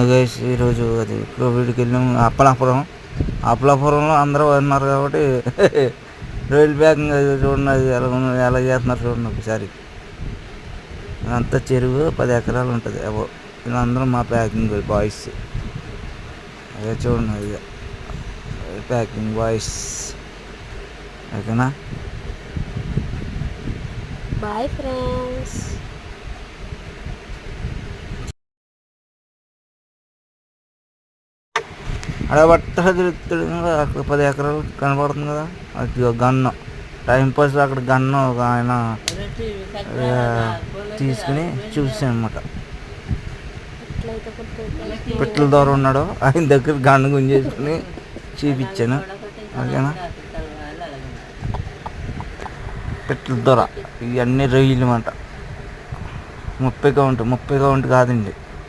Guys ఈరోజు అది ఇప్పుడు వీడికి వెళ్ళాము అప్పలాపురంలో అందరూ ఉన్నారు కాబట్టి రొయ్యల ప్యాకింగ్ అది చూడండి, అది ఎలా చేస్తున్నారు చూడండి ఒకసారి. అంతా చెరువు 10 ఎకరాలు ఉంటుంది. వీళ్ళందరూ మా ప్యాకింగ్ బాయ్స్. అదే చూడండి, అది ప్యాకింగ్ బాయ్స్. ఓకేనా, బాయ్ ఫ్రెండ్స్. అక్కడ తిరుగుతాడు అక్కడ 10 ఎకరాలు కనపడుతుంది కదా, అది గన్ను టైంపాస్. అక్కడ గన్ను ఒక ఆయన తీసుకుని చూసాను అనమాట. పిట్టల ద్వారా ఉన్నాడు, ఆయన దగ్గర గన్ను గుంజేసుకుని చూపించాను. ఓకేనా, పిట్టల ద్వారా ఇవన్నీ రొయ్యలు అన్నమాట. 30 కౌంట్ కాదండి,